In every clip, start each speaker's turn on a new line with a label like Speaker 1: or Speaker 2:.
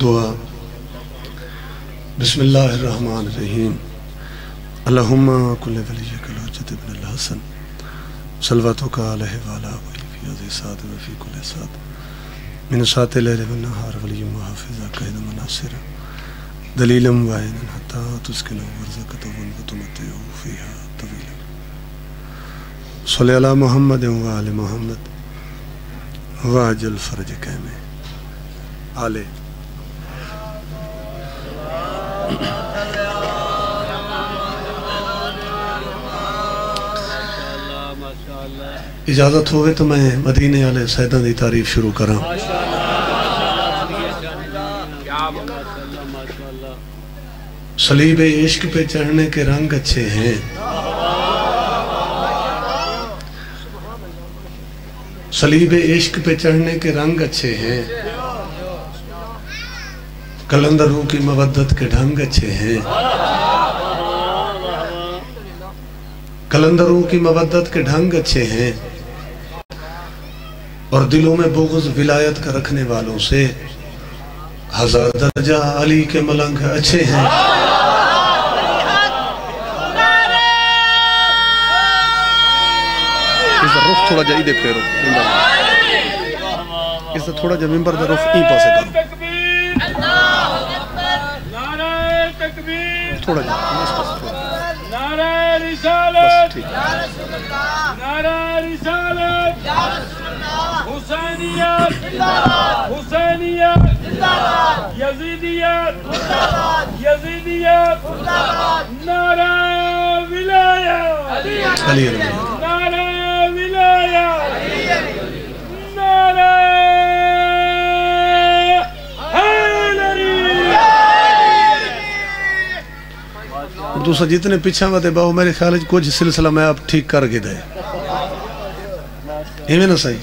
Speaker 1: دعا بسم اللہ الرحمن الرحیم اللہم کل ولیک الحجت ابن الحسن صلواتک علیہ وعلا ولی فی عزی سات و فی کل سات من سات لیل و نہار ولی محافظہ قید مناصر دلیلا وعینا حتی تسکنہ ورزقتہ ونبتمتعہ فیہا طویلا صلی علی محمد و آل محمد واجل فرج کہمیں آلے اجازت ہوئے تو میں مدینے والے سیداں دی تعریف شروع کراں۔ صلیب عشق پہ چڑھنے کے رنگ اچھے ہیں، صلیب عشق پہ چڑھنے کے رنگ اچھے ہیں، کلندروں کی مودت کے ڈھنگ اچھے ہیں، کلندروں کی مودت کے ڈھنگ اچھے ہیں، اور دلوں میں بغض ولایت کا رکھنے والوں سے ہزار درجہ علی کے ملنگ اچھے ہیں۔ اس دا رخ تھوڑا جا ادھے پھیرو، اس دا تھوڑا جا ممبر دا رخ ای پاسے کرو، تھوڑا جا
Speaker 2: نعرہ رسالت، نعرہ رسالت، حسینیت، حسینیت، یزیدیت، یزیدیت، نعرہ ولایت، نعرہ ولایت، نعرہ
Speaker 1: دوسرا جتنے پیچھا ہوتے باہو میرے خیال ہے کچھ سلسلہ میں آپ ٹھیک کر کے دے ہمیں نہ صحیح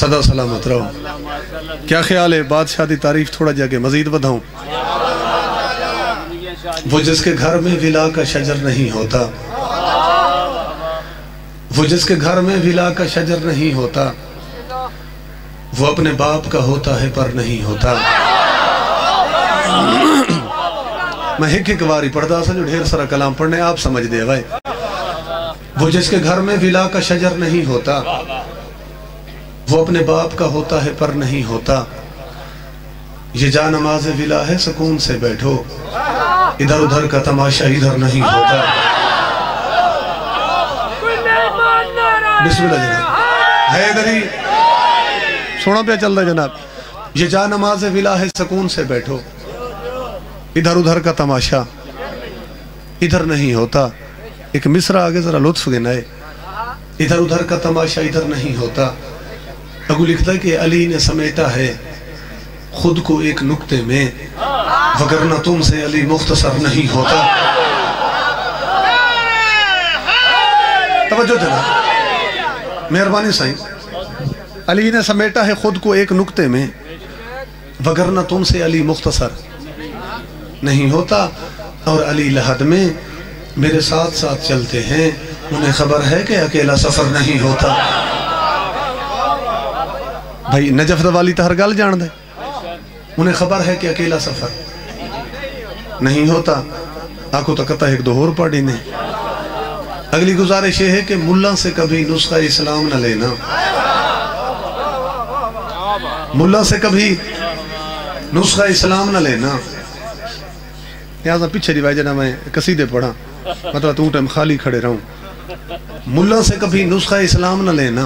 Speaker 1: صدا سلامت رہو۔ کیا خیال ہے بادشاہ دی تعریف تھوڑا جگہ مزید بدھاؤں؟ وہ جس کے گھر میں ولا کا شجر نہیں ہوتا، وہ جس کے گھر میں ولا کا شجر نہیں ہوتا، وہ اپنے باپ کا ہوتا ہے پر نہیں ہوتا۔ میں ایک واری پڑھتا سا جو ڈھیر سارا کلام پڑھنے آپ سمجھ دے بھائی۔ وہ جس کے گھر میں ولا کا شجر نہیں ہوتا، وہ اپنے باپ کا ہوتا ہے پر نہیں ہوتا۔ یہ جا نماز ولا ہے سکون سے بیٹھو، ادھر ادھر کا تماشا ادھر نہیں ہوتا۔ بسم اللہ جناب حیدری سونا پہ چل رہا جناب۔ یہ جا نماز ولا ہے سکون سے بیٹھو، ادھر ادھر کا تماشا ادھر نہیں ہوتا۔ ایک مصرع آگے ذرا لطف گنائے، ادھر ادھر کا تماشا ادھر نہیں ہوتا۔ اگو لکھتا ہے کہ علی نے سمیٹا ہے خود کو ایک نکتے میں، وگرنہ تم سے علی مختصر نہیں ہوتا۔ توجہ جناب مہربانی سائیں، علی نے سمیٹا ہے خود کو ایک نکتے میں، وگرنہ تم سے علی مختصر نہیں ہوتا۔ اور علی لحد میں میرے ساتھ ساتھ چلتے ہیں، انہیں خبر ہے کہ اکیلا سفر نہیں ہوتا۔ بھائی نجف دوالی تہر گال جان دے، انہیں خبر ہے کہ اکیلا سفر نہیں ہوتا۔ آنکھوں تکتا ایک دو اور پڑھی نے۔ اگلی گزارش یہ ہے کہ ملا سے کبھی نسخہ اسلام نہ لینا، ملا سے کبھی نسخہ اسلام نہ لینا۔ یہاں پیچھے روایت جنا میں قصیدے پڑھا، مطلب تو ٹائم خالی کھڑے رہوں۔ ملا سے کبھی نسخہ اسلام نہ لینا،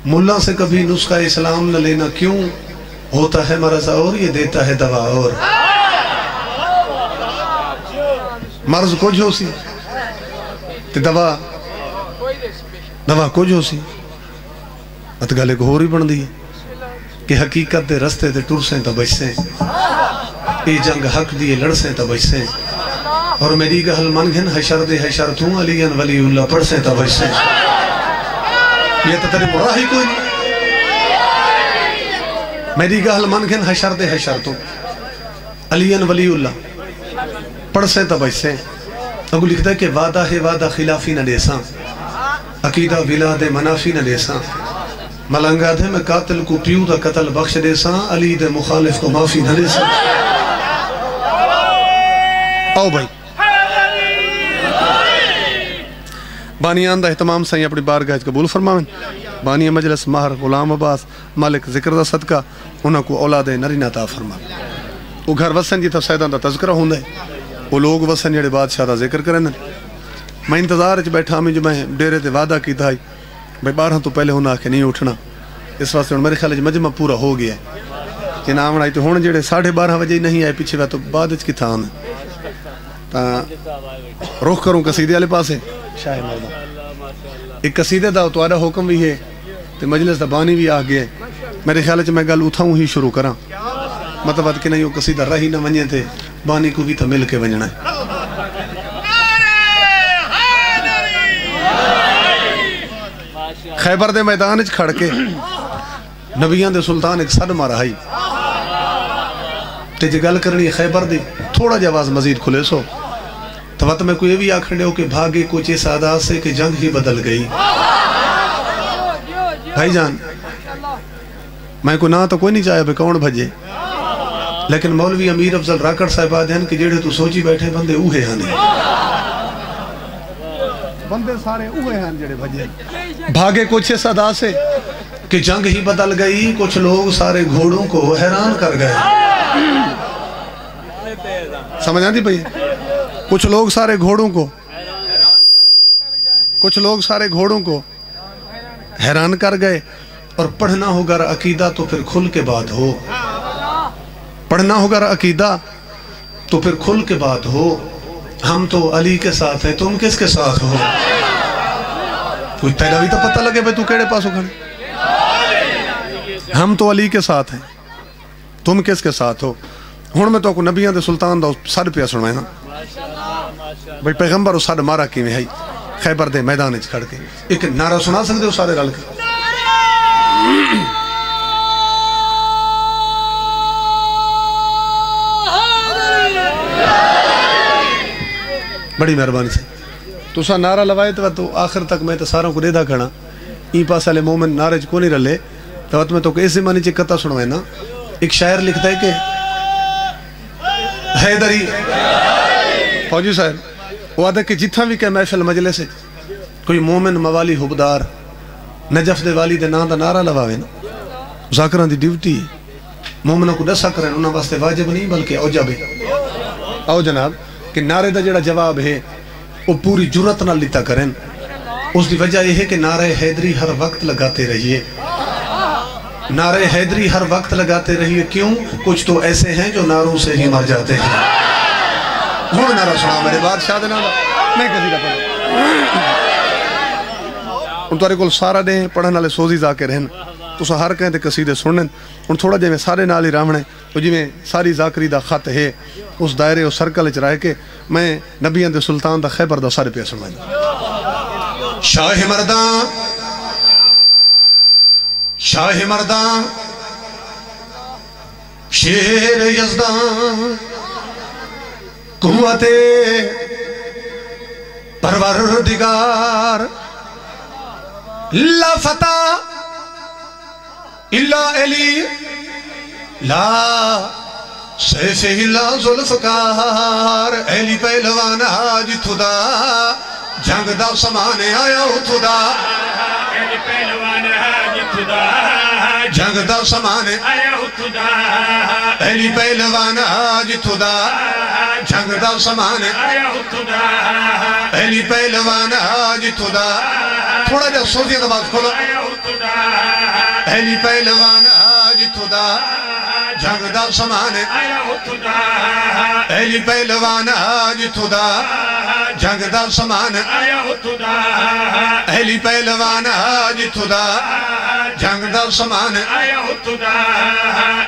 Speaker 1: ملا سے کبھی نسخہ اسلام نہ لینا، کیوں ہوتا ہے مرض اور یہ دیتا ہے دوا اور۔ مرض کچھ ہو سی تے دوا کچھ ہو سی، ات گلے کو ہو رہی بن دی کہ حقیقت دے رستے تے ٹر سیں تا بچ سیں، اے جنگ حق دیے لڑ سیں تا بچ سیں، اور میری گہل من گھن حشر دے حشر توں علی ولی اللہ پڑھ سیں تا بچ سیں۔ یہ تو تیرے مراہی کوئی نہیں۔ میری گہل من گھن حشر دے حشر توں علی ولی اللہ پڑھ سیں تا بچ سیں۔ اگو لکھتا ہے کہ وعدہ ہے وعدہ خلافی نہ دیساں، عقیدہ ولاد منافی نہ دیساں، ملنگا تھے میں قاتل کو پیو دا قتل بخش دے ساں علی دے مخالف کو معافی نہ دے ساں آؤ بھائی بانیان دا اہتمام سائیں اپنی بارگاہ قبول فرماویں بانی مجلس ماہر غلام عباس مالک ذکر دا صدقہ انہاں کو اولاد نرین عطا فرما وہ گھر وسن جی تا سیدان دا تذکرہ ہوندہ ہے وہ لوگ وسن جڑے بادشاہ دا ذکر کریں میں انتظار اچھ بیٹھا ہمیں جو میں ڈیرے تے وعدہ کی تھا بھائی 12 تو پہلے ہونا کہ نہیں اٹھنا اس واسطے میرے خیال مجمع پورا ہو گیا ہے کہ نام آئی تو ہونے جڑے 12:30 بجے نہیں آئے پیچھے تو بعد اچھ کی تھا روح کروں قصیدے والے پاسے شاہ مردہ ایک قصیدے دا تو آدھا حکم بھی ہے تو مجلس دا بانی بھی آ گئے میرے خیال میں گل اتھاؤں ہی شروع کراں مطلب کہ نہیں وہ قصیدہ رہی نہ ونجے تھے بانی کو بھی تو مل کے ونجنا ہے خیبر دے میدان اچھ کھڑ کے نبیان دے سلطان ایک صد مارا ہائی تے جی گل کرنی خیبر دے تھوڑا جواز مزید کھلے سو تو وقت میں کوئی بھی آکھنے ہو کہ بھاگے کوچے سادہ سے کہ جنگ ہی بدل گئی بھائی جان میں کو نہ تو کوئی نہیں چاہے بے کون بھجے لیکن مولوی امیر افضل راکڑ صاحب آدھے ہیں کہ جیڑے تو سوچی بیٹھے بندے اوہے ہیں بندے سارے اوہے ہیں جیڑے بھجے بھاگے کچھ صدا سے کہ جنگ ہی بدل گئی کچھ لوگ سارے گھوڑوں کو حیران کر گئے سمجھ آتی بھئی کچھ لوگ سارے گھوڑوں کو حیران کر گئے اور پڑھنا ہوگا عقیدہ تو پھر کھل کے بات ہو پڑھنا ہوگا عقیدہ تو پھر کھل کے بات ہو ہم تو علی کے ساتھ ہیں تم کس کے ساتھ ہو کوئی تیرا بھی تو پتہ لگے بھئی تو کیڑے پاسو کھڑے ہم تو علی کے ساتھ ہیں تم کس کے ساتھ ہو ہون میں تو کو نبیان دے سلطان دا سڑ پیا سنوائے نا بھئی پیغمبر اس سڑ مارا کی میں ہے خیبر دے میدان اچھ کھڑ کے ایک نعرہ سنا سکتے ہو سارے رل کے بڑی مہربانی سے تو سا نعرہ لوائے تو آخر تک میں تو ساروں کو دیدھا کھڑا این پاس والے مومن نعرے کو نہیں رلے تو میں تو ایسے مانی چی قطع سنوائے نا ایک شاعر لکھتا ہے کہ حیدری فوجی صاحب وہ آدھا کہ جتھا بھی کہ محفل مجلس ہے کوئی مومن موالی حبدار نجف دے والی دے نا دا نعرہ لواوے نا ذاکران دی ڈیوٹی مومنوں کو ڈسا کریں انہاں واسطے واجب نہیں بلکہ اوجب ہے او جناب کہ نعرے دا جڑا جواب ہے وہ پوری جرت نہ لیتا کریں اس دی وجہ یہ ہے کہ نعرہ حیدری ہر وقت لگاتے رہیے نعرہ حیدری ہر وقت لگاتے رہیے کیوں کچھ تو ایسے ہیں جو نعروں سے ہی مر جاتے ہیں وہ نعرہ سنا میرے بادشاہ دے نعرہ میں کسی کا پڑھا ان توارے کل سارا دیں پڑھن والے سوزی جا کے رہن تو سا ہر کہیں تے قصیدے سنن ان تھوڑا جے میں سارے نالی رامنے تو جی میں ساری ذاکری دا خط ہے اس دائرے اور سرکل اچ رائے کے میں نبیان دے سلطان دا خیبر دا سارے پیا سنوائیں شاہ مردان شیر یزدان قوت پروردگار لا فتح الا علی لا سیف الا ذوالفقار علی پہلوان حاج تھدا جنگ دا سمانے آیا تھدا علی پہلوان حاج تھدا جنگ دا سمانے آیا تھدا علی پہلوان حاج تھدا جنگ دا سمانے آیا تھدا علی پہلوان حاج تھدا تھوڑا جا سوزی دباز کھولو علی پہلوان حاج تھدا جنگ دا سمانے علی پہلوان حاج تھدا جنگ دا سمانے علی پہلوان حاج تھدا جنگ دا سمانے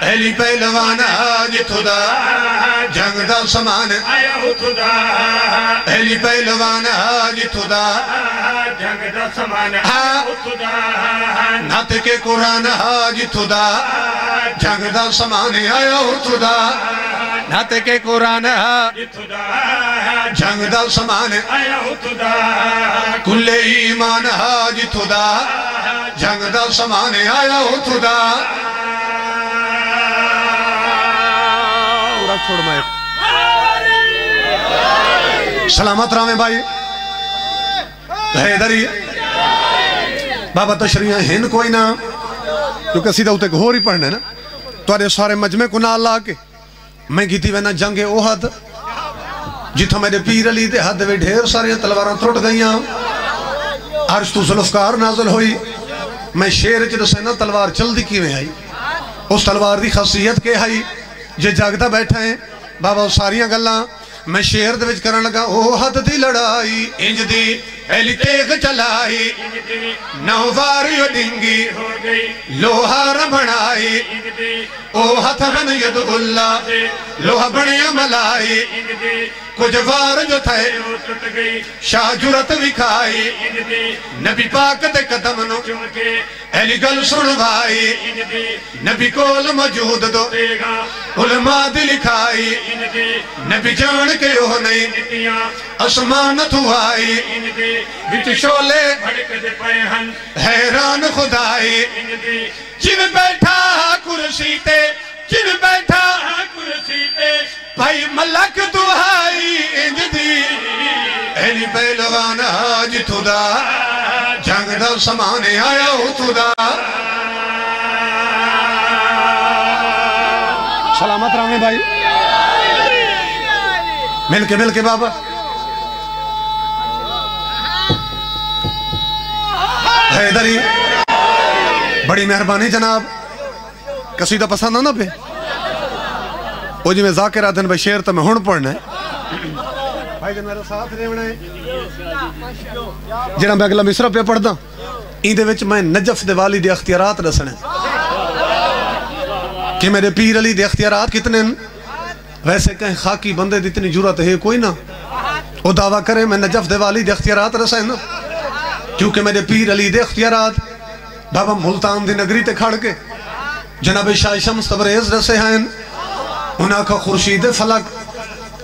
Speaker 1: علی پہلوان حاج تھدا جنگ دا سمانے علی پہلوان حاج تھدا جنگ دا سمانے نات کے قرآن حاج تھدا جنگ دا سمانے آیا تھدا ناتے کے قرآن جنگ دا سامان کل ایمان جتھو دا جنگ دا سامان آیا اتھو دا چھوڑ مائے سلامت رامے بھائی حیدری بابا تشریح ہن کوئی نہ کیونکہ سیدھا ہوتے گھور ہی پڑھنے نا توارے سارے مجمع کو نہ اللہ کے میں گیتی وینا جنگ احد جتھا میرے پیر علی دے حد وے ڈھیر سارے تلواراں تھوٹ گئیاں عرش تو ذوالفقار نازل ہوئی میں شیر چ دسے نا تلوار چل دی کیویں آئی اس تلوار دی خاصیت کے آئی جے جاگتا بیٹھا ہیں بابا ساریاں گلاں میں شیر دے وچ کرن لگا احد دی لڑائی انج دی ایلی تیغ چلائی نو واریو ڈنگی لوہا ربڑائی احد من ید اللہ لوہا بڑیا ملائی کچھ وار جو تھے شاہ جرت وکھائی نبی پاک دے قدم نو ایلی گل سنوائی نبی کول موجود دو علماء دی لکھائی نبی جان کے وہ نہیں اسمانت ہوائی وچ شولے حیران خدائی جن بیٹھا کرسی تے جن بیٹھا کرسی تے بھائی ملک دعائی انج دی ایلی پہلوان آج تھودا جنگ دا سمانے آیا ہو تھودا سلامت رامے بھائی مل کے بابا حیدری بڑی مہربانی جناب قصیدہ پسند ہونا پہ وہ جی میں ذاکر آدھن بھائی شیر تو میں ہون پڑھنا ہے بھائی جن میرے ساتھ ریونا ہے جنہاں میں اگلا مصرہ پہ پڑھ دا این دے وچ میں نجف دے والی دے اختیارات رسنے کہ میرے پیر علی دے اختیارات کتنے ویسے کہیں خاکی بندے دی اتنی جرات ہے کوئی نہ وہ دعویٰ کرے میں نجف دے والی دے اختیارات رسنے کیونکہ میرے پیر علی دے اختیارات بابا ملتان دی نگری تے کھڑ کے جناب شاہ شمس تبریز رسے ہیں انہاں کا خورشید فلک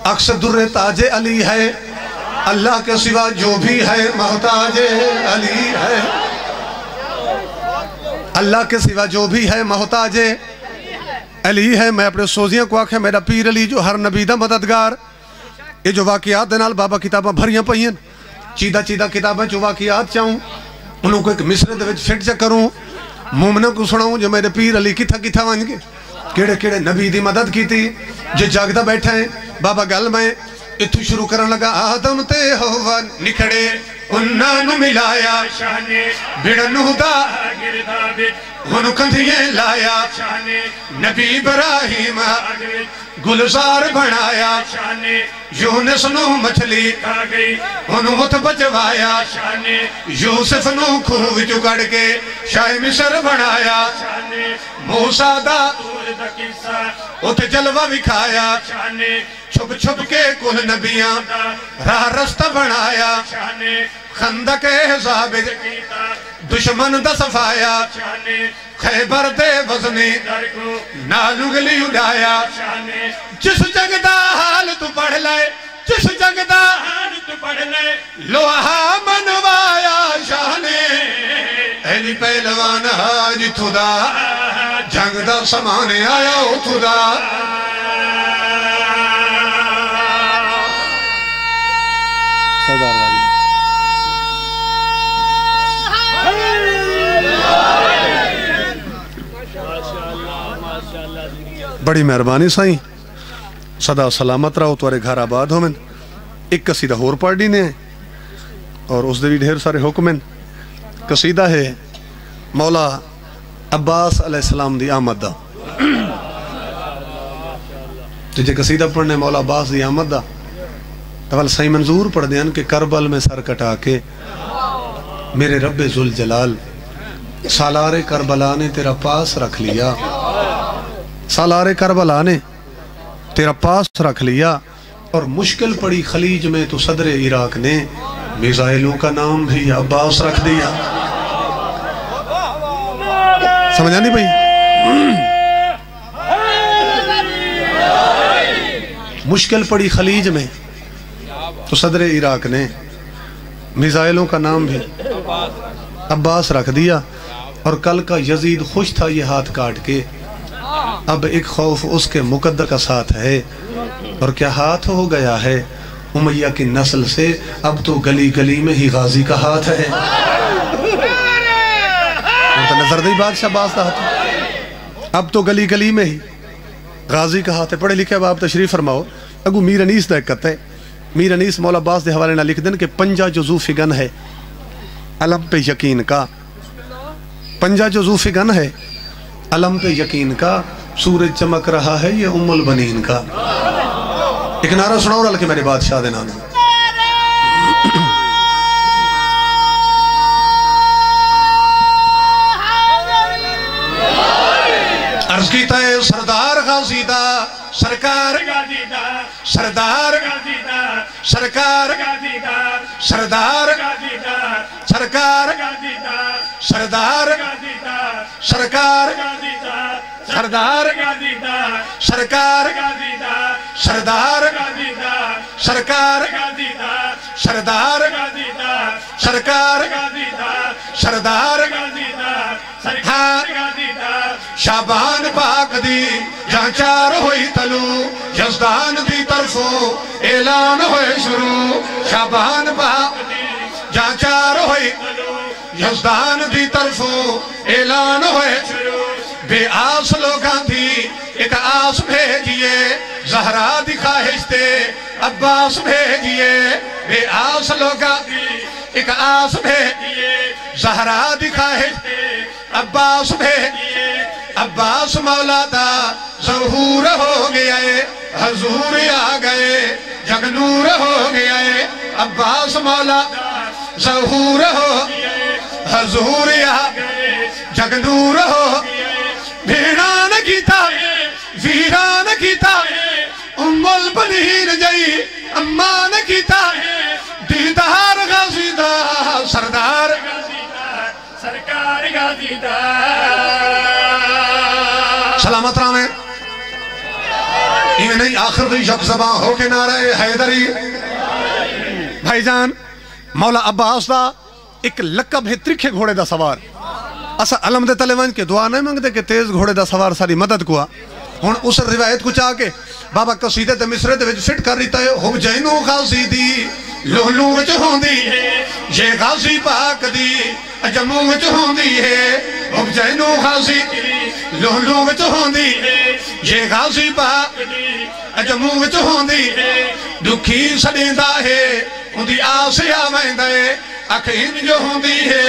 Speaker 1: عکس در تاج علی ہے اللہ کے سوا جو بھی ہے محتاج علی ہے اللہ کے سوا جو بھی ہے محتاج علی ہے میں اپنے سوزیاں کو آکھیں میرا پیر علی جو ہر نبی دا مددگار یہ جو واقعات دنال بابا کتاباں بھریاں پہین چیدہ کتاباں جو واقعات چاہوں انہوں کو ایک مصرے دے وچ فٹ جا کروں مومنہ کو سناؤں جو میرے پیر علی کتھا وانج کے کیڑے نبی دی مدد کی تھی جو جاگدہ بیٹھا ہے بابا گل میں اتھو شروع کرن لگا آدم تے ہوا نکھڑے انہاں نو ملایا بڑنو دا انہوں کندھیے لایا نبی ابراہیم گلزار بنایا یونس نو مچھلی انہوں ہتھ بجوایا یوسف نو کھوہ جو گڑ کے شاہ مصر بنایا موسیٰ دا اتھ جلوہ وکھایا چھپ کے کل نبیاں راہ رستہ بنایا خندق احزاب دشمن دا صفایا خیبر دے وزنی نالوگلی اڑایا جس جنگ دا حال تو پڑھ لائے جس جنگ دا حال تو پڑھ لائے لوہا منوایا شانے ایلی پہلوان آج تھودا جنگ دا سمانے آیا ہو تھودا سردار راجی بڑی مہربانی سائیں صدا سلامت رہو توارے گھر آباد ہو من ایک قصیدہ ہور پڑھ دینے ہیں اور اس دے بھی ڈھیر سارے حکمیں قصیدہ ہے مولا عباس علیہ السلام دی آمد دا تجھے قصیدہ پڑھنے مولا عباس دی آمد دا تو سائیں منظور پڑھ دیں کہ کربل میں سر کٹا کے میرے رب ذوالجلال سالار کربلا نے تیرا پاس رکھ لیا سالار کربلا نے تیرا پاس رکھ لیا اور مشکل پڑی خلیج میں تو صدر عراق نے میزائلوں کا نام بھی عباس رکھ دیا سمجھا نہیں بھئی مشکل پڑی خلیج میں تو صدر عراق نے میزائلوں کا نام بھی عباس رکھ دیا، اور کل کا یزید خوش تھا یہ ہاتھ کاٹ کے، اب ایک خوف اس کے مقدر کا ساتھ ہے، اور کیا ہاتھ ہو گیا ہے امیہ کی نسل سے، اب تو گلی گلی میں ہی غازی کا ہاتھ ہے۔ نظر دی بادشاہ باز دا ہاتھ، اب تو گلی گلی میں ہی غازی کا ہاتھ ہے۔ پڑھے لکھے باپ تشریف فرماؤ، اگو میر انیس دا ایک ہے، میر انیس مولا باز دے حوالے نہ لکھ دن کہ پنجا جزو فگن ہے علم پہ یقین کا، پنجا جزو فگن ہے علم پہ یقین کا، سورج چمک رہا ہے یہ ام البنین کا۔ ایک نعرہ سناؤ رل کے میرے بادشاہ دے نام عرض کیتا ہے سردار غازی دا سرکار غازی دا سردار غازی دا سرکار غازی دا سردار غازی دا سرکار غازی دا سردار غازی دا سرکار غازی دا سردار غازی دا سرکار غازی دا سردار غازی دا سرکار غازی دا سردار غازی دا سرکار غازی دا سردار غازی دا سرکار غازی دا شابان پاک دی جہاں چار ہوئی تلو یزدان دی طرفوں اعلان ہوئے شروع، شابان پاک دی جہاں چار ہوئی تلو یزدان دی طرفوں اعلان ہوئے شروع، بے آس لوگاں دی ایک آس بھیجئے زہرا دی خواہش تے عباس بھیجئے، بے آس لوگاں دی ایک آس بھیجئے زہرا دی خواہش تے عباس بھیجئے، عباس مولا دا ظہور ہو گیا ہے، حضور آ گئے جگ نور ہو گیا ہے، عباس مولا دا ظہور ہو حضور آ گئے جگ نور ہو، بھیڑان کیتا ویران کیتا ام البنین جئی امان کیتا دیدار غازی دا سردار غازی دا سرکار غازی دا۔ سلامت رامے یہ نہیں آخر دی یک زباں ہو کے نعرہ حیدری۔ بھائی جان مولا عباس دا ایک لقب ہے ترکھے گھوڑے دا سوار، اسا علم دے تلے ونج کے دعا نہیں مانگ دے کہ تیز گھوڑے دا سوار ساری مدد کوا، ہون اس روایت کو چاہ کے بابا قصیدے تے مصرے دے وچ فٹ کر رہتا ہے، ہو جینو غازی دی لہلو وچ ہوندی ہے یہ غازی پاک دی جمو وچ ہوندی ہے، ہو جینو غازی دی لہلو وچ ہوندی ہے یہ غازی پاک دی جمو وچ ہوندی ہے، دکھی سڑیندا ہے اندی آس آویندا ہے، اکھین جو ہوندی ہے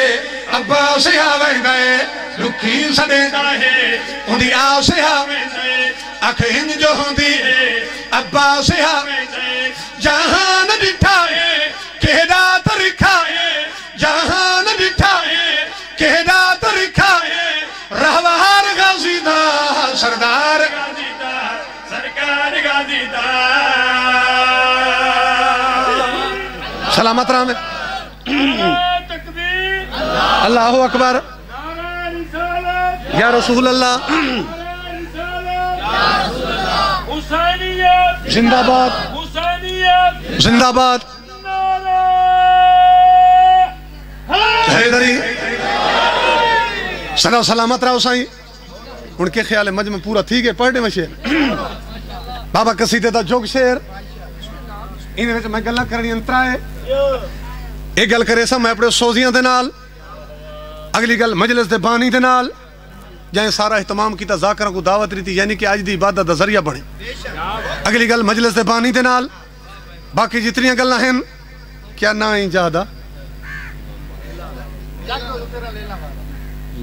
Speaker 1: عباس آویندا ہے، دکھی سڑیندا ہے اندی آس آویندا ہے، اکھین جو ہوندی ہے عباس آویندا ہے، جہان ڈٹھا ہے کہڑا طریقہ ہے، جہان ڈٹھا ہے کہڑا طریقہ ہے، رہوار غازی دا سردار غازی دا سرکار غازی دا۔ سلامت رام ہے اللہ اکبر یا رسول اللہ زندہ باد زندہ باد حیدری صلی سلامت رہو سائیں۔ ان کے خیال مجمع پورا تھی گئے پڑھنے میں شیر بابا قصیدے دا جوگ شیر انہیں میں گلہ کرنی انترا ہے، ایک گل کرے سا میں اپنے سوزیاں دے نال، اگلی گل مجلس دے بانی دے نال، جہاں سارا اہتمام کیتا ذاکرہ کو دعوت رہی تھی، یعنی کہ آج دی عبادت دا ذریعہ بڑھے، اگلی گل مجلس دے بانی دے نال، باقی جتنی گلہ ہیں کیا نہ ہی جادہ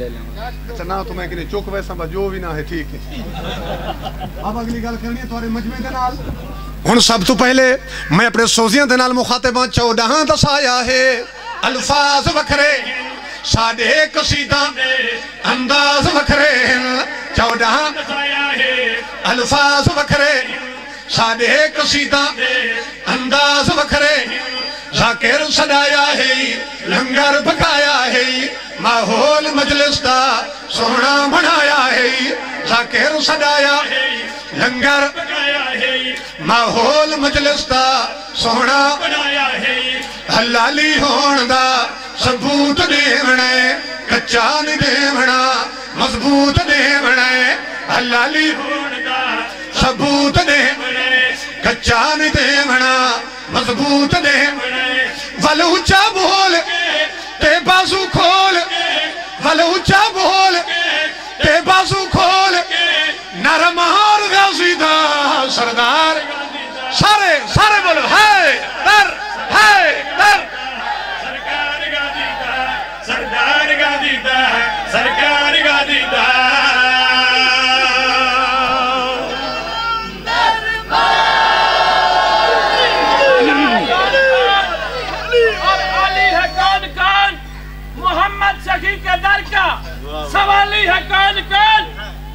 Speaker 1: اچھا نہ تو میں کہنے چوک ویسا با جو بھی نہ ہے ٹھیک ہے۔ اب اگلی گل کرنی ہے تمہارے مجمع دے نال، ہن سب تو پہلے میں اپنے سوزیاں دے نال مخاطباں 14 دسایا ہے، الفاظ وکھرے ساڑھے قصیدہ انداز وکھرے، 14 دسایا ہے الفاظ وکھرے ساڑھے قصیدہ انداز وکھرے، ذاکر سڑایا ہے لنگر پکایا ہے، ماحول مجلس دا سونا بنایا ہے، ذاکر سڑایا ہے لنگر پکایا
Speaker 2: ہے
Speaker 1: ماحول مجلس دا سونا
Speaker 2: بنایا ہے
Speaker 1: حلالی ہون دا ثبوت دیونا کچا نہیں دیونا مضبوط دیونا حلالی
Speaker 2: ہون دا
Speaker 1: ثبوت دیونا کچا نہیں دیونا مضبوط دیونا ول اونچا بول تے بازو کھول ول اونچا بول تے بازو کھول نرم اور غازی دا سردار سارے سارے بولو ہے در
Speaker 2: سرکار غازی دا سردار غازی دا سرکار غازی دا محمد سخی کے در کا سوالی ہے کون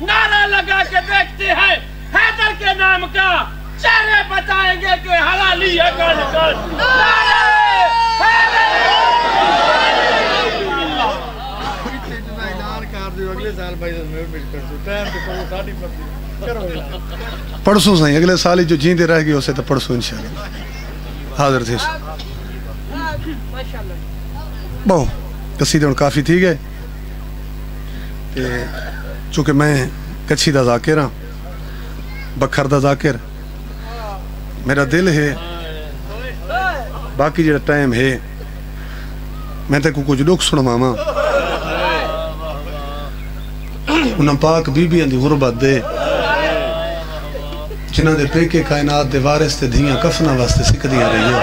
Speaker 2: نعرہ لگا کے دیکھتے ہیں حیدر کے نام کا چہرے بتائیں گے کہ حلالی ہے کون نعرہ حیدر
Speaker 1: پڑسوں سائیں اگلے سالی جو جیندے رہ گئے اسے تو پڑسوں انشاءاللہ حاضر تھے بہو قصیدے ان کافی تھی گئے چونکہ میں کچھی دا ذاکر ہاں بکھر دا ذاکر میرا دل ہے باقی جڑا ٹائم ہے میں تے کو کچھ لوگ سن ماما انہاں پاک بی بی اندی غربت دے جنہاں دے پیکے کائنات دے وارث تے دھیاں کفنا واسطے سکھ دیاں رہی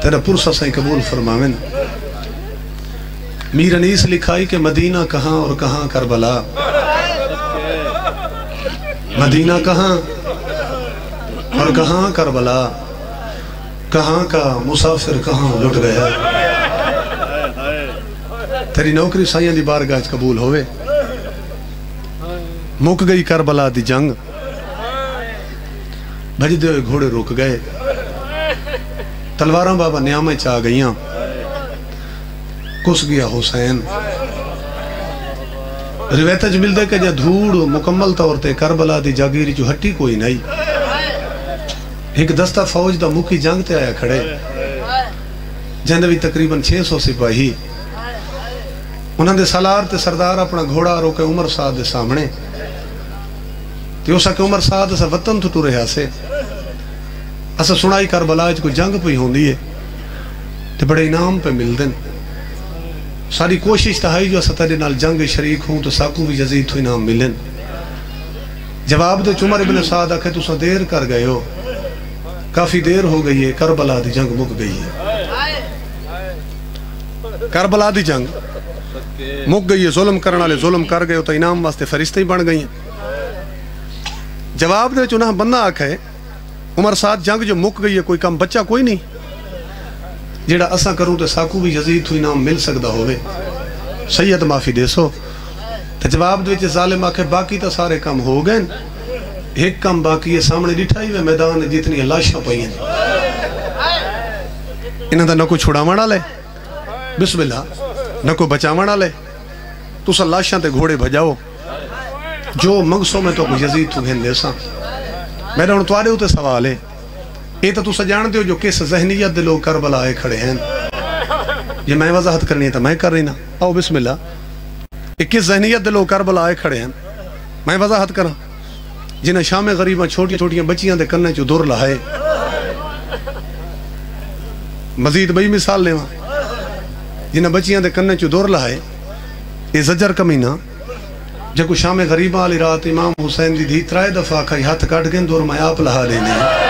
Speaker 1: تیرا پرسہ سائیں قبول فرماویں میر انیس لکھائی کہ مدینہ کہاں اور کہاں کربلا مدینہ کہاں اور کہاں کربلا کہاں کا مسافر کہاں لٹ گیا تیری نوکری سائیں دی بارگاہ قبول ہوئے مک گئی کربلا دی جنگ بھج دے ہوئے گھوڑے رک گئے تلواراں بابا نیامیں چاہ گئیاں کس گیا حسین روایت جو مل دے کہ جا دھوڑ مکمل طور تے کربلا دی جاگیری جو ہٹی کوئی نہیں ایک دستہ فوج دا مکی جنگ تے آیا کھڑے جہندوی تقریباً 600 سپاہی انہاں دے سالار تے سردار اپنا گھوڑا روکے عمر سعد دے سامنے تے اسا کہ عمر سعد اسا وطن تو رہا سے اسا سنائی کربلا کوئی جنگ پہ ہوندی ہے تے بڑے انعام پہ مل دن ساری کوشش تہائی جو اسا تیرے نال جنگ شریک ہوں تو ساکو بھی یزید تو انعام ملن جواب دے عمر ابن سعد آکھے تو سا دیر کر گئے ہو کافی دیر ہو گئی ہے کربلا دی جنگ مک گئی ہے کربلا دی جنگ مک گئی ہے ظلم کرنا لے ظلم کر گئے ہو تو انعام واسطے فرشتے ہی بن گئی ہیں جواب دے چنہ بندہ آکھے عمر سعد جنگ جو مک گئی ہے کوئی کم بچہ کوئی نہیں جیڑا اسا کروں تو ساکو بھی یزید تو انعام مل سکتا ہوئے سید معافی دے سو تو جواب دے ظالم آکھے باقی تو سارے کم ہو گئے ایک کم باقی ہے سامنے ڈٹھائی ہوئے میدان جتنی لاشاں پئی ہیں انہاں دا نہ کوئی چھڑاونا لے بسم اللہ نہ کوئی بچاونا لے تو سا لاشاں تے گھوڑے بھجاؤ جو منگسوں میں تو کوئی یزید تو گھن دے سا میرا ان توارے ہوتے سوال ہے یہ تو سا جانتے ہو جو کس ذہنیت دے لوگ کربلا آئے کھڑے ہیں یہ میں وضاحت کرنی ہے تو میں کر رہی نا آؤ بسم اللہ یہ کس ذہنیت دے لوگ کربلا آئے کھڑے ہیں میں وضاحت کروں جنہیں شام غریباں چھوٹی چھوٹیاں بچیاں دے کرنے چو دور لہائے مزید بئی مثال لے جنہیں بچیاں دے کرنے چو دور لہائے یہ زجر کمینہ جب کو شام غریباں علی رات امام حسین دی دھی ترائے دفعہ کھائی ہاتھ کاٹ گئے دور میں آپ لہا لینے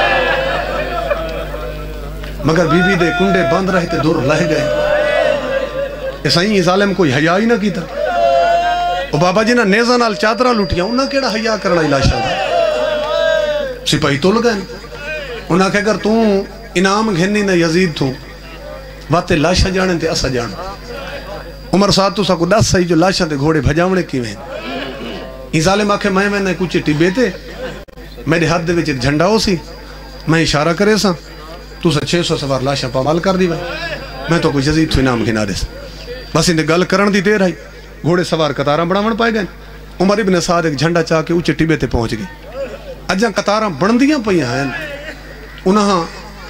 Speaker 1: مگر بی بی دے کنڈے بند رہے تے دور لہ گئے ایسائی ظالم کوئی حیاء ہی نہ کیتا او بابا جی نا نیزہ نال چادرہ لٹیاں انہاں کیڑا حیاء کرنا علاشہ دا سپاہی تول گئے انہاں کہ اگر تو انعام گھنی نہ یزید تو واتے لاشہ جانے تے اسا جانا عمر ساتھ تو سا کو 10 سہی جو لاشہ تے گھوڑے بھجاونے کی میں یہ ظالم آکھے میں نے کچھ ٹبے تے میرے ہاتھ دے وچ ایک جھنڈا ہو سی میں اشارہ کرے سا تو سا 600 سوار لاشہ پامال کر دی میں تو کوئی یزید تو انعام گھنا دے سا بس اندے گل کرن دی دیر آئی گھوڑے سوار قطاراں بڑھاون پائے گئے عمر ابن سعد ایک جھنڈا چاہ کے اونچے ٹبے تے پہنچ گئے. اجاں قطاراں بندیاں پئیاں ہیں. انہاں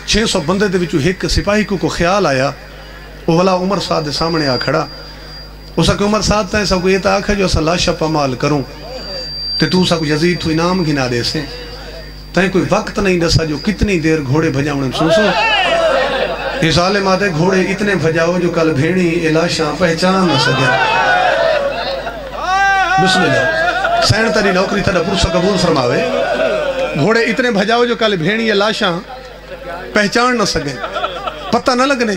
Speaker 1: 600 بندے دے وچوں ایک سپاہی کو خیال آیا وہ والا عمر سعد دے سامنے آ کھڑا. اس کہ عمر سعد تائیں سب کو یہ تاکھ ہے جو اسا لاشا پامال کروں تے تو سا کو یزید تو انعام گھنا دے سے. تائیں کوئی وقت نہیں دسا جو کتنی دیر گھوڑے بھجاؤں سنسو. یہ ظالم آتے گھوڑے اتنے بھجاؤ جو کل بھیڑی یہ لاشاں پہچان نہ سکے. بسم اللہ. سین تری نوکری تھا پرسا قبول فرماوے. گھوڑے اتنے بھجاؤ جو کل بھیڑی یہ لاشاں پہچان نہ سکے. پتہ نہ لگنے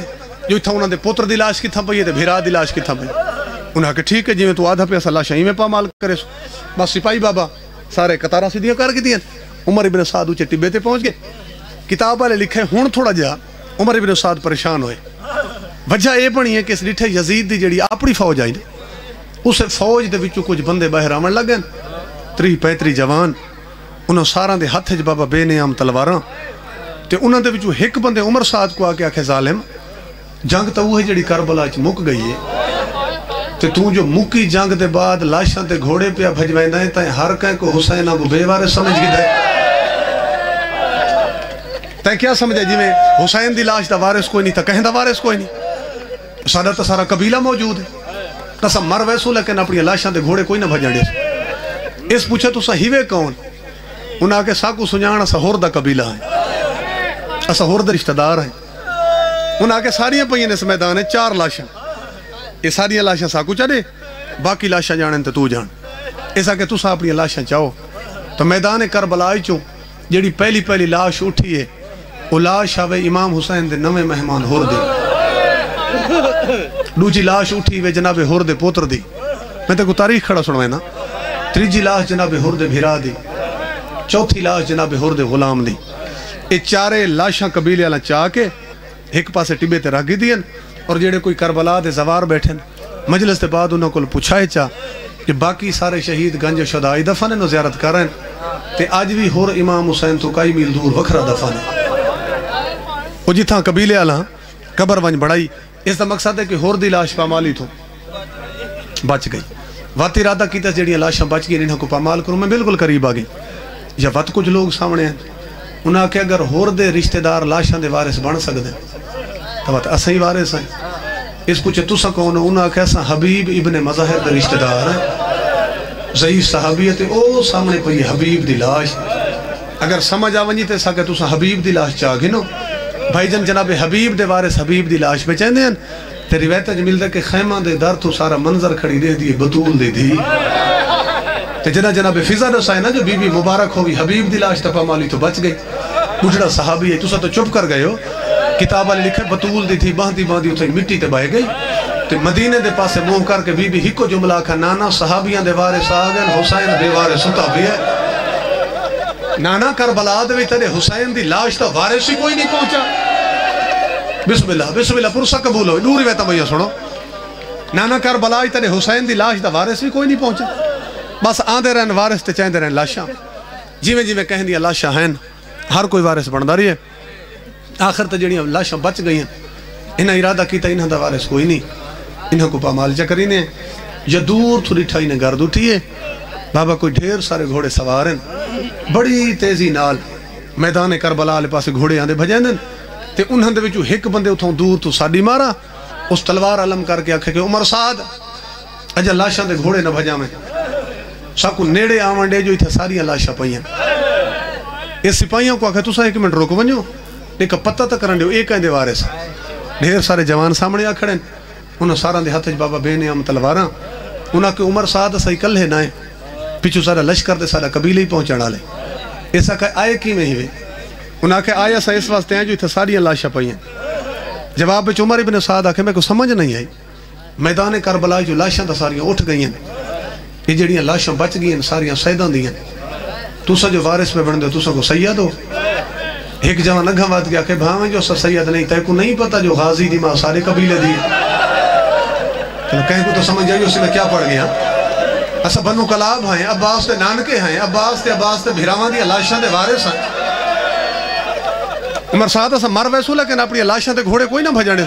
Speaker 1: جو تھا انہوں نے پوتر دی لاش کی تھا پئی تے بھیرا دی لاش کی تھا پئی. انہاں کہ ٹھیک ہے جی میں تو آدھا پیسہ لاشاں ہی میں پامال کرے سو. بس سپاہی بابا سارے قطارہ سیدھیاں کر کے دیا. عمر ابن سعد اونچے ٹبے تے پہنچ گئے. کتاب والے لکھے ہن تھوڑا جا عمر ابن سعد پریشان ہوئے. وجہ یہ بنی ہے کہ اس ڈٹھے یزید دی جڑی اپنی فوج آئی اس فوج دے وچوں کچھ بندے باہر آون لگے. 30-35 جوان. انہاں ساراں دے ہتھ وچ بابا بے نیام تلواراں تے انہاں دے وچوں ایک بندے عمر سعد کو آ کے آکھے ظالم جنگ تو وہ جڑی کربلا وچ مک گئی ہے تے تو جو مکی جنگ دے بعد لاشاں تے گھوڑے پیا بھجویندا ہے تے ہر کہیں کو حسین کو بے وارث سمجھ گئے. تے کیا سمجھے جی میں حسین دی لاش دا وارث کوئی نہیں تا کہیں دا وارث کوئی نہیں. سارا تا سارا قبیلہ موجود ہے. تسا مر ویسو لیکن اپنی لاشاں دے گھوڑے کوئی نہ بھجانے. اس پوچھے تو صحیوے کون؟ انہاں کے ساکو سنجانا سہور دا قبیلہ ہے. سہور دا رشتہ دار ہیں. انہاں کے ساریاں پئیاں اس میدان ہیں 4 لاشاں. یہ ساریاں لاشاں ساکو چڑے باقی لاشاں جانیں تو جان. ایسا کہ تسا اپنی لاشاں چاہو تو میدان کربلا چوں جڑی پہلی لاش اٹھی ہے وہ لاش آوے امام حسین دے نویں مہمان ہور دے. دوجی لاش اٹھی وے جناب ہور دے پوتر دی. میں تے کو تاریخ کھڑا سنوائے نا. تیجی لاش جناب ہور دے بھیرا دی. چوتھی لاش جناب ہور دے غلام دی. یہ 4 لاشاں قبیلے والا چاہ کے ایک پاسے ٹبے تے رکھ دین. اور جڑے کوئی کربلا دے زوار بیٹھن مجلس کے بعد انہوں کو پوچھائے چاہ کہ باقی سارے شہید گنج شہدائی دفن نو زیارت کریں تے آج بھی ہور امام حسین تو کئی میل دور وکھرا دفن ہے. وہ جتھاں قبیلے والا قبر ونج بڑھائی. اس دا مقصد ہے کہ ہور دی لاش پامالی تو بچ گئی. وات ارادہ کیتا جڑیاں لاشاں بچ گئی انہاں کو پامال کروں. میں بالکل قریب آ گئی. یا وات کچھ لوگ سامنے ہیں انہاں کہ اگر ہور دے رشتہ دار لاشاں دے وارث بن سکتے تو وات اساں ہی وارث ہیں. اس پوچھے تسا کون ہو؟ انہاں کہ اساں حبیب ابن مظاہر دے رشتہ دار ہیں. ضعیف صحابیت او سامنے پئی حبیب دی لاش. اگر سمجھ آ ونجی تے سا کہ تسا حبیب دی لاش چاہ گنو بھائی جن جناب حبیب دے وارث حبیب دی لاش پہ چاہندے ہیں. تے روایت وچ ملدا کہ خیمہ دے در تو سارا منظر کھڑی دے دی بطول دی تھی. تے جناب فضا دسائے نا جو بی بی مبارک ہوئی حبیب دی لاش تپا مالی تو بچ گئی. بجڑا صحابی ہے تسا تو چپ کر گئے ہو. کتاب والے لکھے بطول دی تھی باندھی اتھے مٹی تے بہ گئی. تے مدینے دے پاسے منہ کر کے بی بی ہکو جملہ کھا نانا صحابیاں دے وارث آ گئے حسین بے وارث ستا بھی ہے. نانا کربلا دے تے حسین دی لاش تو وارث ہی کوئی نہیں پہنچا. بسم اللہ پرسا قبول ہوئی. دوری ویتا بھئیہ سنو. نانا کربلا تے حسین دی لاش دا وارث بھی کوئی نہیں پہنچا. بس آندے رہن وارث تے چاہندے رہن لاشاں. جی کہیں دیا لاشاں ہیں ہر کوئی وارث بندہ رہی ہے. آخر تے جڑیاں لاشاں بچ گئی ہیں انہاں ارادہ کیتا انہاں دا وارث کوئی نہیں. انہاں کو پامال چکری نے یا دور تھوڑی ٹھائی نے گرد اٹھی ہے. بابا کوئی ڈھیر سارے گھوڑے سوار ہیں بڑی تیزی نال میدان کربلا والے پاسے گھوڑے آندے بھجیندے. تے انہاں دے وچوں ایک بندے اتھوں دور تو ساڈی مارا. اس تلوار علم کر کے آکھے کہ عمر سعد اجا لاشاں دے گھوڑے نہ بھجاویں. ساکو نیڑے آون ڈے جو اتھے ساریاں لاشاں پئیاں. اس سپاہیوں کو آکھے تساں 1 منٹ روک ونجو ایک پتہ تک کرن ڈیو ایک دے وارث. ڈھیر سارے جوان سامنے آ کھڑے انہاں ساراں دے ہتھ وچ بابا بے نیام تلواراں. انہاں کہ عمر سعد اساں کلے نہ پیچھے سارا لشکر تے سارا قبیلہ ہی پہنچن والے. ایسا کہ آئے کیویں ہوئے؟ انہاں کہ آیا سا اس واسطے ہیں جو اتھے ساریاں لاشاں پئیاں. جواب وچ عمر ابن سعد آکھے میں کو سمجھ نہیں آئی. میدان کربلا جو لاشاں تے ساریاں اٹھ گئی ہیں. یہ جڑیاں لاشاں بچ گئی ہیں ساریاں سیداں دیاں. تسا جو وارث پہ بن دے تسا کو سید ہو. ایک جوان اگھا واد گیا کہ بھاویں جو سید نہیں تے کو نہیں پتہ جو غازی دی ماں سارے قبیلے دی. چلو کہیں کو تو سمجھ جائیے اس میں کیا پڑ گیا. اسا بنو کلاب ہیں عباس تے نانکے ہیں عباس تے بھیراواں دی لاشاں دے وارث ہیں. عمر سعد اسا مر ویسو لیکن اپنی لاشاں تے گھوڑے کوئی نہ بھجانے.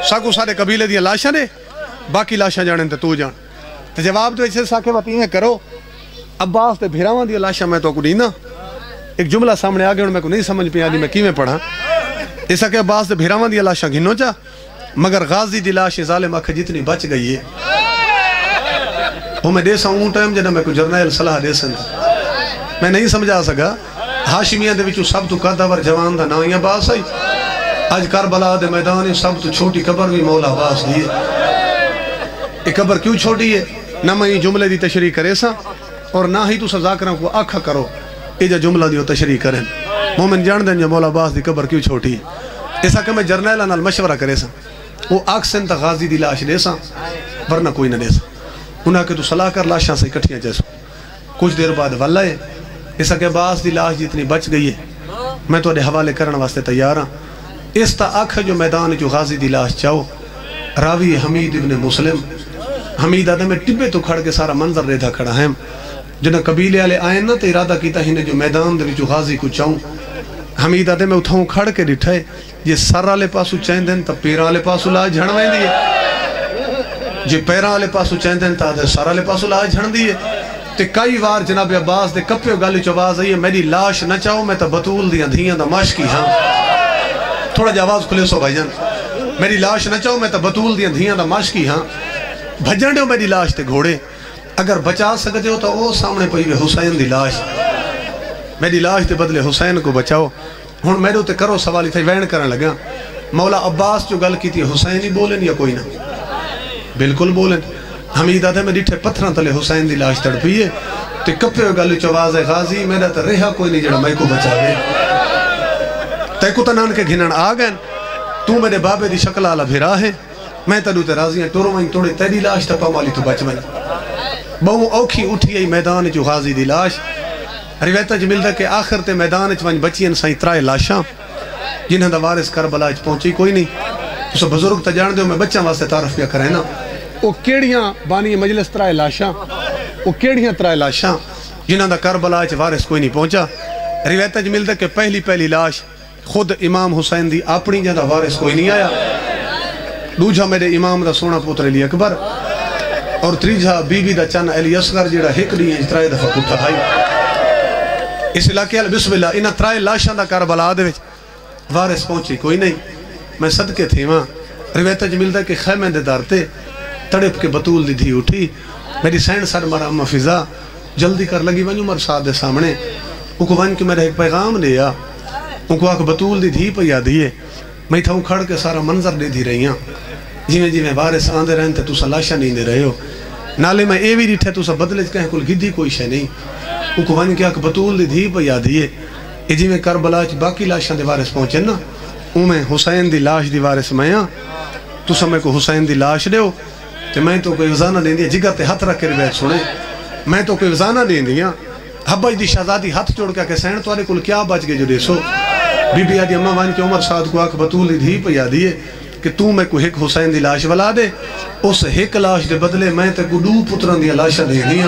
Speaker 1: ساکو سارے قبیلے دی لاشاں نے باقی لاشاں جانن تے تو جان. تو جواب تو ایسے ساکے بات یہ کرو عباس تے بھیراواں دی لاشاں میں تو کو دینا ایک جملہ سامنے آ گیا میں کو نہیں سمجھ پہ آدھی میں کی میں پڑھا ایسا کہ عباس تے بھیراواں دی لاشاں گھنو چا مگر غازی دی لاش ظالم اکھ جتنی بچ گئی ہے وہ میں دے سا ہوں ٹائم جنہ میں کو جرنیل صلاح دے سن میں نہیں سمجھا سکا ہاشمیاں دے وچوں سب تو قدور جوان دا نام عباس ہے آج کربلا دے میدان سب تو چھوٹی قبر بھی مولا عباس دی یہ قبر کیوں چھوٹی ہے نہ میں یہ جملے دی تشریح کرے سا اور نہ ہی تو سزاکروں کو آکھا کرو یہ جا جملہ دیو تشریح کریں مومن جان دیں جو مولا عباس دی قبر کیوں چھوٹی ہے ایسا کہ میں جرنیلہ نال مشورہ کرے سا وہ آکسن تا غازی دی لاش دے سا ورنہ کوئی نہ دے سا انہاں کہ تو صلاح کر لاشاں سے اکٹھیاں جیسو کچھ دیر بعد واللہ ہے ایسا کہ عباس دی لاش جتنی بچ گئی ہے میں تو دے حوالے کرنے واسطے تیار ہاں اس تا آکھ جو میدان جو غازی دی لاش چاہو راوی حمید ابن مسلم حمید آدھے میں ٹبے تو کھڑ کے سارا منظر ریدھا کھڑا ہے جنہ قبیلے والے آئیں نا تو ارادہ کیتا ہی نے جو میدان دے جو غازی کو چاہوں حمید آدھے میں اتھاؤں کھڑ کے ڈٹھائے یہ سر والے پاسو چاہیں دیں تا پیر والے پاسو لاش جھڑوائیں دیئے جی پیرہ والے پاسو چاہیں دیں تا سر والے پاسو لاش جھڑ دیئے تے کئی وار جناب عباس دے کپیو گالی چواز آئیے میری لاش نہ چاہو میں تا بطول دیاں دھیاں دا ماشکی ہاں تھوڑا جا آواز کھلے سو بھائی جان میری لاش نہ چاہو میں تا بطول دیاں دھیاں دا ماشکی ہاں بھجن دیو میری لاش تے گھوڑے اگر بچا سکتے ہو تو وہ سامنے پہی ہوئے حسین دی لاش میری لاش دے بدلے حسین کو بچاؤ ہون میرے تے کرو سوالی تھا وین کرن لگا مولا عباس جو گل کی تھی حسین ہی بولن یا کوئی نہ بالکل بولن حمید آدھے میں ڈیٹھے پتھران تلے حسین دی لاش تڑپیے تے کپے ہوئے گل چواز غازی میرا تے رہا کوئی نہیں جڑا میں کو بچا گئے تے کو تنان کے گھنن آ گئن تو میرے بابے دی شکل آلہ بھیرا ہے میں تلو تے راضی ہیں ٹورو وہیں توڑے تیری لاش تپا مالی تو بچ میں بہو اوکھی اٹھی ای میدان جو غازی دی لاش روایتہ جو ملتا کہ آخر تے میدان چ ون بچین سائیں ترائے لاشاں جنہاں دا وارث کربلا چ پہنچی کوئی نہیں تو سب بزرگ تا جان دیو میں بچاں واسطے تعارف پیا کرے نا او کیڑیاں بانی مجلس ترائے لاشاں او کیڑیاں ترائے لاشاں جنہاں دا کربلا چ وارث کوئی نہیں پہنچا روایتہ جو ملتا کہ پہلی لاش خود امام حسین دی اپنی جہاں دا وارث کوئی نہیں آیا دوجھا میرے امام دا سونا پوتر علی اکبر اور تریجھا بی بی دا چن علی اصغر جیڑا ہک دی ہیں ترائے دفعہ پوتر آئی اس علاقے اللہ بسم اللہ انہاں ترائے لاشاں دا کربلا دے وچ وارث پہنچی کوئی نہیں میں صدقے تھی وہاں روایتہ جو ملتا کہ خیمے دے دارتے تڑپ کے بطول دی دھی اٹھی میری سینڈ سر مرا اما فضا جلدی کر لگی ونجو مر ساتھ دے سامنے ان کو ون کے میرا ایک پیغام لیا ان کو آکھ بطول دی دھی پہ دیئے میں تھا ہوں کھڑ کے سارا منظر دے دی رہی ہوں جی میں وارث آندے رہن تے تو سا لاشا نہیں دے رہے ہو نالے میں اے بھی ڈیٹھے تو سا بدلے کہیں کل گدھی کوئی شے نہیں ان کو ون کے آکھ بطول دی دھی پہ دیئے یہ جی میں کربلا چ باقی لاشاں دے وارث پہنچے نا او میں حسین دی لاش دی وارث میں ہاں تو سمے کو حسین دی لاش دے ہو تے میں تو کوئی وزانہ دیں دیا جگر تے ہاتھ رکھ کے روایت سنے میں تو کوئی وزانہ دیں دیا حبج دی شہزادی ہاتھ جوڑ کے سین تو آرے کل کیا بچ گئے جو دیسو بی بی آدھی اممہ وان کے عمر سعد کو آکھ بطول دی دھی پہ دیئے کہ تو میں کو ہک حسین دی لاش والا دے اس ہک لاش دے بدلے میں تے کو دو پتران دی لاشا دے دیا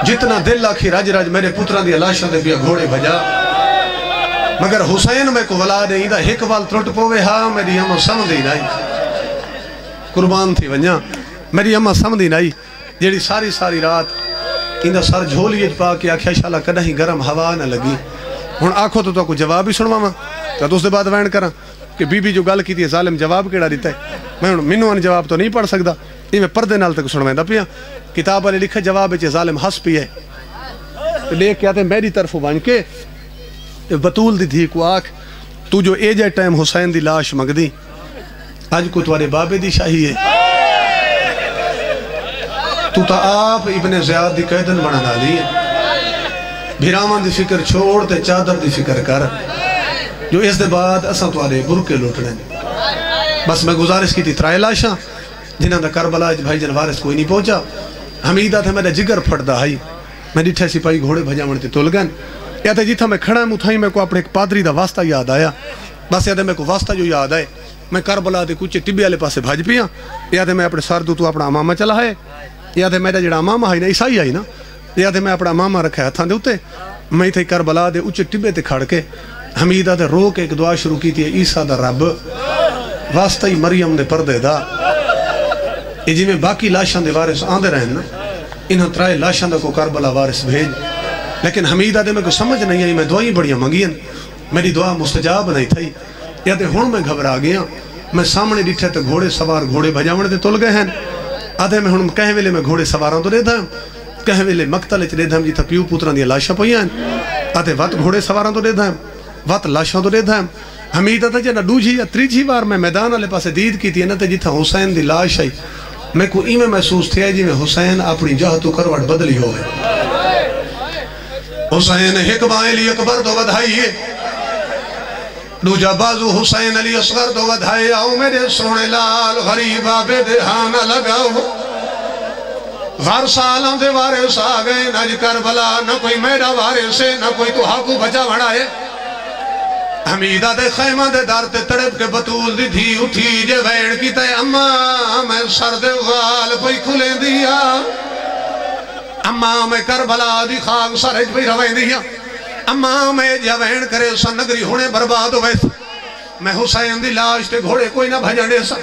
Speaker 1: جتنا دل آکھی راج میرے پتران دی لاشا دے بیا گھوڑے بھجا مگر حسین میں کو ولا دے ایدہ ہک وال ترٹ پوے ہاں میری اممہ سمدھی نائی قربان تھی ونجا میری اممہ سمدھی نائی جیڑی ساری رات ایدہ سر جھولی پا کے آکھیا شالا کدہیں گرم ہوا نہ لگی ہن آکھو تو کو جواب ہی سنوا ماں تو اس دے بعد وین کرا کہ بی بی جو گل کی تھی ظالم جواب کیڑا دیتا ہے میں منوان جواب تو نہیں پڑھ سکتا یہ میں پردے نال تک سنویں دا پیا کتاب والے لکھا جواب ہے ظالم ہس پی ہے لے کے آتے میری طرف بن کے بطول دی دھی کو آکھ تو جو اے جے ٹائم حسین دی لاش مگ دی آج کو توارے بابے دی شاہی ہے تو تا آپ ابن زیاد دی قیدن بنا ڈالی ہے بھیرامان دی فکر چھوڑ تے چادر دی فکر کر جو اس دے بعد اساں توارے برکے لوٹنے بس میں گزارش کی تھی ترائے لاشاں جنہاں دا کربلا بھائی جن وارث کوئی نہیں پہنچا حمیدہ تھے میرا جگر پھٹ دا ہائی میں ڈٹھے سپاہی گھوڑے بھجا منتے تول گن یا تے جیتھا میں کھڑا ہوں تھائی میں کو اپنے ایک پادری دا واسطہ یاد آیا بس یا تے میں کو واسطہ جو یاد آئے میں کربلا دے کچھ ٹبی والے پاسے بھاج پیا یا تے میں اپنے سر تو اپنا امامہ چلا ہے یا تے میرا جڑا امامہ ہے نا عیسائی آئی نا یا تے میں اپنا امامہ رکھا ہے ہتھاں دے اوتے میں تھے کربلا دے اچھے ٹبے تے کھڑ کے حمیدہ تے رو کے ایک دعا شروع کی تھی عیسیٰ دا رب واسطہ ہی مریم دے پردے دا یہ جی میں باقی لاشاں دے وارث آندے رہن نا انہاں ترائے لاشاں دا کو کربلا وارث بھیج لیکن حمیدہ دے میں کو سمجھ نہیں آئی میں دعائیں بڑیاں منگیاں میری دعا مستجاب نہیں تھی یا تے ہن میں گھبرا گیا میں سامنے ڈٹھے تے گھوڑے سوار گھوڑے بھجاونے تے تل گئے ہیں آدھے میں ہن کہیں ویلے میں گھوڑے سواراں تو ریدھا ہوں کہیں ویلے مقتل وچ ریدھا ہوں جی تھا پیو پوتراں دی لاشاں پئیاں آدھے وقت گھوڑے سواراں تو ریدھا ہوں وقت لاشاں تو ریدھا ہوں حمیدہ تے جنا دوجھی یا تریجھی بار میں میدان والے پاسے دید کی تھی نا تے جتھا حسین دی لاش آئی میں کو ایمیں محسوس تھیا جی میں حسین اپنی جہہ تو کروٹ بدلی ہوئے حسین حکمائلی اکبر تو بدھائیے دوجہ بازو حسین علی اصغر تو بدھائے آؤ میرے سونے لال غریبہ بے دہانہ لگاؤ غار سالوں دے وارث آگئے نہ جی کربلا نہ کوئی میرا وارث ہے نہ کوئی تو حقو بچا بڑھائے حمیدہ دے خیمہ دے دار تے تڑپ کے بطول دی دھی اٹھی جے ویڑ کی تے اماں میں سر دے غال پئی کھلے دیا اماں میں کربلا دی خاک سرج پئی رویں دیا اماں میں جوین کرے سن نگری ہونے برباد ہوئے میں حسین دی لاش تے گھوڑے کوئی نہ بھجنے سا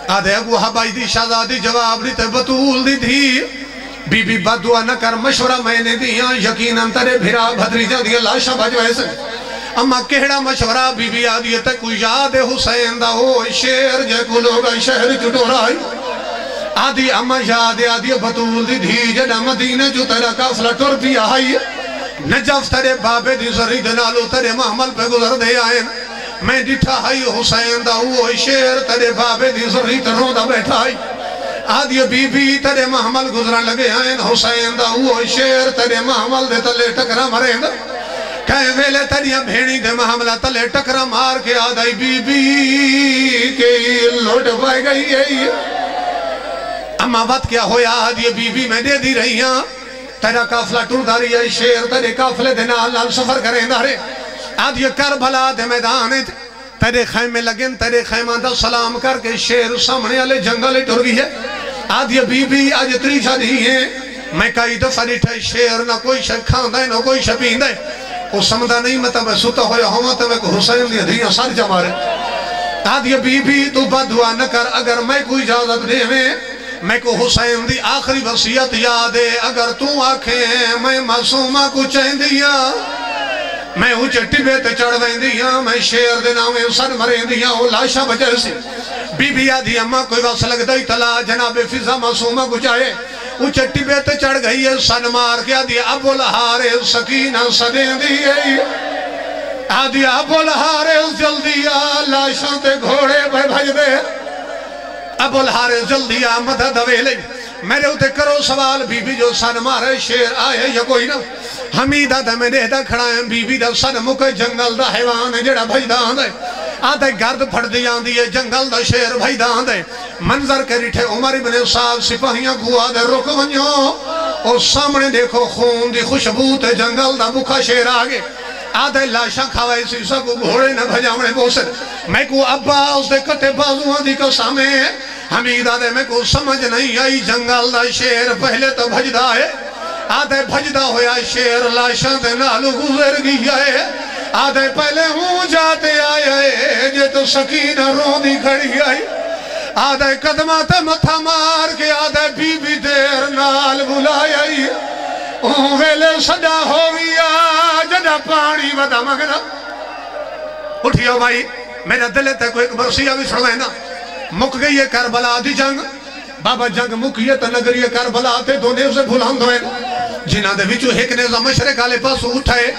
Speaker 1: آدھے اگو حبائی دی شہزادی جواب دی تے بطول دی دھی بی بی بدعا نہ کر مشورہ میں نے دیا یقیناً ترے بھرا بھدری جا دیا لاشا بھجوے سے اما کہڑا مشورہ بی بی آدھی تے کوئی یاد حسین دا ہو شیر جے کو لوگا شہر چٹو رائی آدھی اما یاد آدھی بطول دی دھی جنا مدینہ جو تیرا کافلہ ٹر بھی آئی نجف ترے بابے دی زری دنالو ترے محمل پہ گزر دے آئیں میں ڈٹھا ہائی حسین دا ہو شیر ترے بابے دی زری تنو دا بیٹھا آئی آدھی بی بی ترے محمل گزرن لگے آئیں حسین دا ہو شیر ترے محمل دے تلے ٹکرہ مریں دا کہیں ویلے تریاں بھیڑی دے محملہ تلے ٹکرہ مار کے آدھائی بی بی کے لوٹ پائے گئی ہے اما وقت کیا ہویا آدھی بی بی میں دے دی رہی ہاں تیرا کافلہ ٹور داری ہے شیر تیرے کافلے دے نال سفر کریں دارے آدھی کربلا دے میدانے تیرے خیمے لگن تیرے خیمہ دا سلام کر کے شیر سامنے والے جنگلے ٹور گئی ہے آدھی بی بی آج تریجہ دی ہیں میں کئی دفعہ ڈٹھے شیر نہ کوئی شک کھاندہ ہے نہ کوئی شپیندہ ہے وہ سمدہ نہیں مطلب میں ستا ہویا ہوں تو میں کو حسین دی دھیاں سار جمارے آدھی بی بی تو بدعا نہ کر اگر میں کوئی اجازت دے میں کو حسین دی آخری وصیت یادے اگر تو آنکھیں میں معصومہ کو چین دیا میں اچھے ٹبے تے چڑھویں دیا میں شیر دے ناویں سر مریں دیا وہ لاشا بجے سے بی بی آدھی اماں کوئی وصل لگ دائی تلا جناب فضا معصومہ کو جائے اچھے ٹبے تے چڑھ گئی ہے سن مار کے آدھی ابو الحارے سکینہ صدیں دیئے آدھی ابو الحارے جلدی لاشاں تے گھوڑے بھج دے ابو الحارث جلدی مدد ویلے میرے ہوتے کرو سوال بی بی جو سن مارے شیر آئے یا کوئی نہ حمیدہ دا میں دے دا کھڑا ہے بی بی دا سن مکے جنگل دا حیوان جڑا بھجدہ آندھے آدھے گرد پھڑ دی آندھی ہے جنگل دا شیر بھجدہ آندھے منظر کے ریٹھے عمر ابن صاحب سپاہیاں کو آدھے رک ونیو اور سامنے دیکھو خون دی خوشبو تے جنگل دا بکھا شیر آگے آدھے لاشاں کھاوائے سیسا کو گھوڑے نہ بھجاونے بوسر میں کو عباس دے کٹے بازوان دی قسمیں حمیدہ دے میں کو سمجھ نہیں آئی جنگل دا شیر پہلے تو بھجدہ ہے آدھے بھجدہ ہویا شیر لاشاں دے نالو گزر گیا ہے آدھے پہلے ہوں جاتے آئے جے تو سکینہ رو دی کھڑی آئی آدھے قدمہ تے متھا مار کے آدھے بی بی دیر نال بلائی آئی ویلے صدا ہو گیا جدہ پانی ودا مگنا اٹھیو بھائی میرا دلے تے کوئی ایک برسیہ بھی سڑوائے نا مک گئی ہے کربلا دی جنگ بابا جنگ مکیے تا نگری کربلا تے دو نیزے بھولاند ہوئے جنہ دے وچو ایک نیزہ مشرق آلے پاس اٹھائے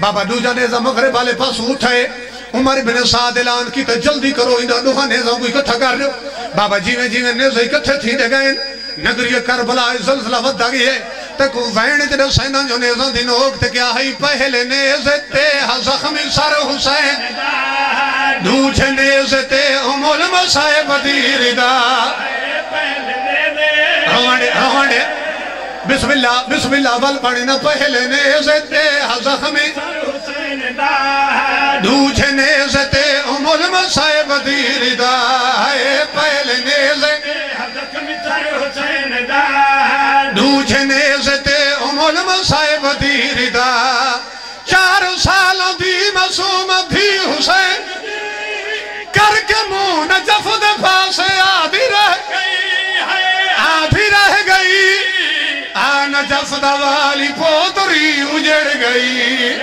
Speaker 1: بابا دوجہ نیزہ مغرب آلے پاس اٹھائے عمر بن سعد اعلان کی تے جلدی کرو اندہ دوہا نیزہ کو اکٹھا کر لو بابا جیویں نیزہ اکٹھے تھی دے گئے نگری کربلا زلزلہ ودہ گئی ہے تکو وینڈ جنہ سینہ جو نیزہ دی نوک تے کیا ہے پہلے نیزے تے زخمی سر حسین دوجہ نیزے تے ام المسائے بدیر دا روانڈے بسم اللہ ول پڑھنا پہلے نیزے تے زخمی دوجہ نیزے تے ام المسائے بدیر دا پہلے نیزے دوجہ نیزے تے ام المسائے بدیر دا 4 سالوں دی معصوم بھی حسین کر کے منہ نجف دے پاسے آدھی رہ گئی ہے
Speaker 3: نجف دا والی پوتری اجڑ گئی